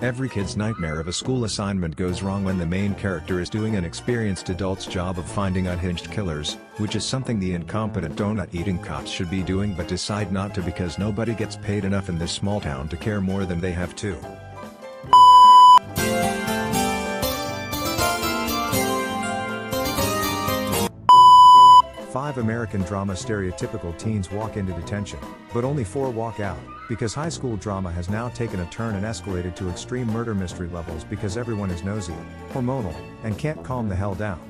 Every kid's nightmare of a school assignment goes wrong when the main character is doing an experienced adult's job of finding unhinged killers, which is something the incompetent donut-eating cops should be doing but decide not to because nobody gets paid enough in this small town to care more than they have to. Five American drama stereotypical teens walk into detention, but only 4 walk out, because high school drama has now taken a turn and escalated to extreme murder mystery levels because everyone is nosy, hormonal, and can't calm the hell down.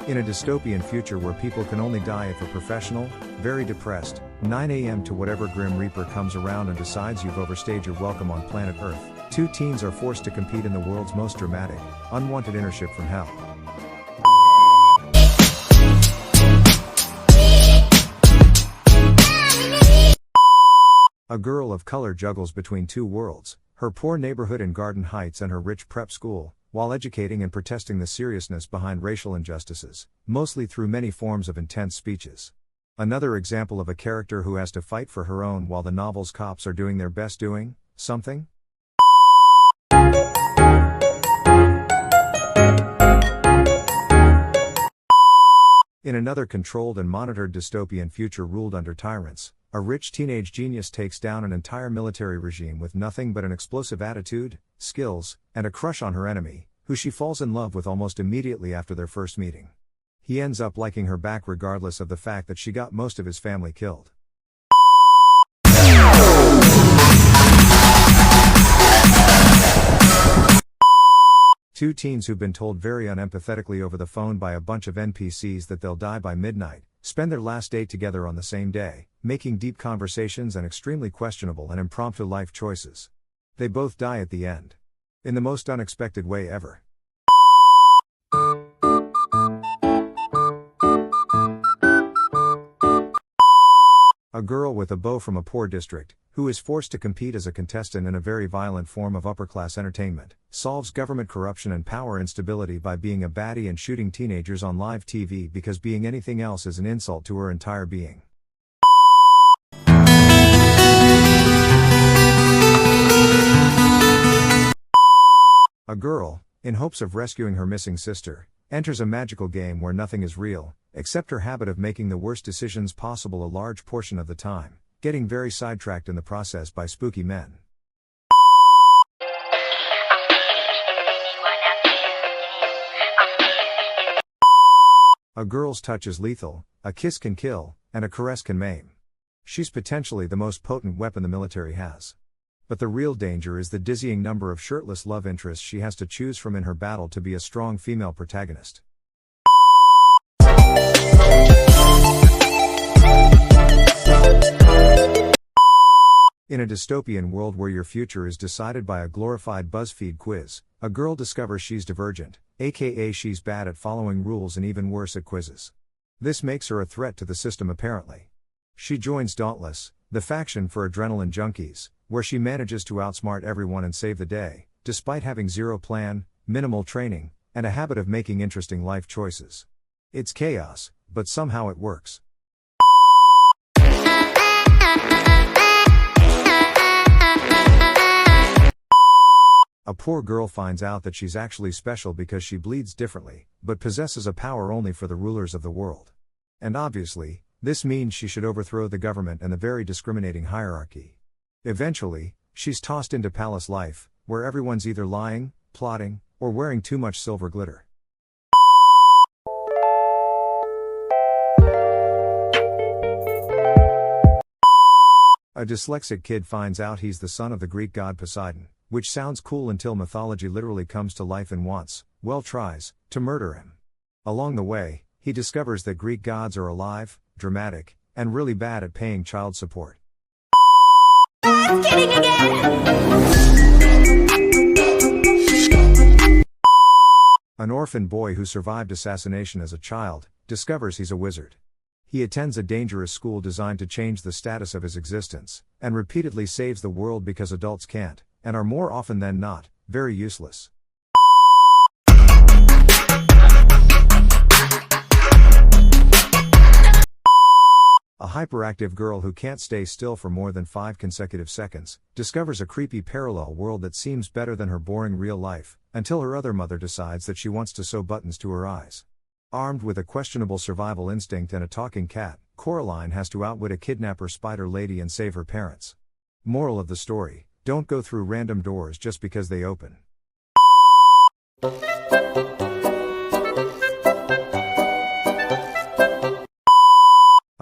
In a dystopian future where people can only die if a professional, very depressed, 9 a.m. to whatever Grim Reaper comes around and decides you've overstayed your welcome on planet Earth, 2 teens are forced to compete in the world's most dramatic, unwanted internship from hell. A girl of color juggles between 2 worlds, her poor neighborhood in Garden Heights and her rich prep school, while educating and protesting the seriousness behind racial injustices, mostly through many forms of intense speeches. Another example of a character who has to fight for her own while the novel's cops are doing their best doing something. In another controlled and monitored dystopian future ruled under tyrants, a rich teenage genius takes down an entire military regime with nothing but an explosive attitude, skills, and a crush on her enemy, who she falls in love with almost immediately after their first meeting. He ends up liking her back regardless of the fact that she got most of his family killed. Two teens who've been told very unempathetically over the phone by a bunch of NPCs that they'll die by midnight, spend their last date together on the same day, making deep conversations and extremely questionable and impromptu life choices. They both die at the end. In the most unexpected way ever. A girl with a beau from a poor district, who is forced to compete as a contestant in a very violent form of upper-class entertainment, solves government corruption and power instability by being a baddie and shooting teenagers on live TV because being anything else is an insult to her entire being. A girl, in hopes of rescuing her missing sister, enters a magical game where nothing is real, except her habit of making the worst decisions possible a large portion of the time, getting very sidetracked in the process by spooky men. A girl's touch is lethal, a kiss can kill, and a caress can maim. She's potentially the most potent weapon the military has. But the real danger is the dizzying number of shirtless love interests she has to choose from in her battle to be a strong female protagonist. In a dystopian world where your future is decided by a glorified BuzzFeed quiz, a girl discovers she's divergent, aka she's bad at following rules and even worse at quizzes. This makes her a threat to the system apparently. She joins Dauntless, the faction for adrenaline junkies, where she manages to outsmart everyone and save the day, despite having zero plan, minimal training, and a habit of making interesting life choices. It's chaos, but somehow it works. A poor girl finds out that she's actually special because she bleeds differently, but possesses a power only for the rulers of the world. And obviously, this means she should overthrow the government and the very discriminating hierarchy. Eventually, she's tossed into palace life, where everyone's either lying, plotting, or wearing too much silver glitter. A dyslexic kid finds out he's the son of the Greek god Poseidon, which sounds cool until mythology literally comes to life and tries to murder him. Along the way, he discovers that Greek gods are alive, dramatic, and really bad at paying child support. It's kidding again! An orphan boy who survived assassination as a child, discovers he's a wizard. He attends a dangerous school designed to change the status of his existence, and repeatedly saves the world because adults can't, and are more often than not, very useless. hyperactive girl who can't stay still for more than 5 consecutive seconds, discovers a creepy parallel world that seems better than her boring real life, until her other mother decides that she wants to sew buttons to her eyes. Armed with a questionable survival instinct and a talking cat, Coraline has to outwit a kidnapper spider lady and save her parents. Moral of the story: don't go through random doors just because they open.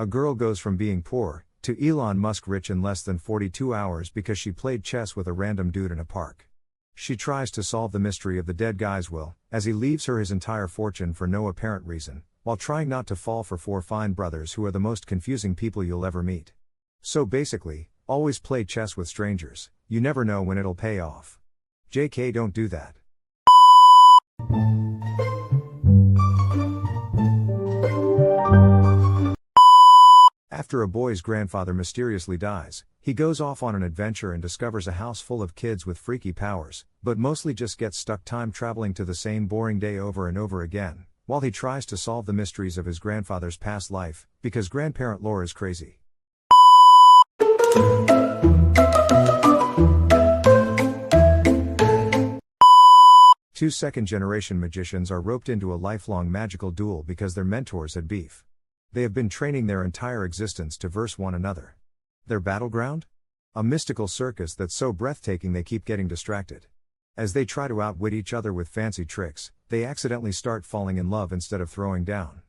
A girl goes from being poor to Elon Musk rich in less than 42 hours because she played chess with a random dude in a park. She tries to solve the mystery of the dead guy's will, as he leaves her his entire fortune for no apparent reason, while trying not to fall for 4 fine brothers who are the most confusing people you'll ever meet. So basically, always play chess with strangers, you never know when it'll pay off. JK, don't do that. After a boy's grandfather mysteriously dies, he goes off on an adventure and discovers a house full of kids with freaky powers, but mostly just gets stuck time traveling to the same boring day over and over again, while he tries to solve the mysteries of his grandfather's past life, because grandparent lore is crazy. Two second-generation magicians are roped into a lifelong magical duel because their mentors had beef. They have been training their entire existence to verse one another. Their battleground? A mystical circus that's so breathtaking they keep getting distracted. As they try to outwit each other with fancy tricks, they accidentally start falling in love instead of throwing down.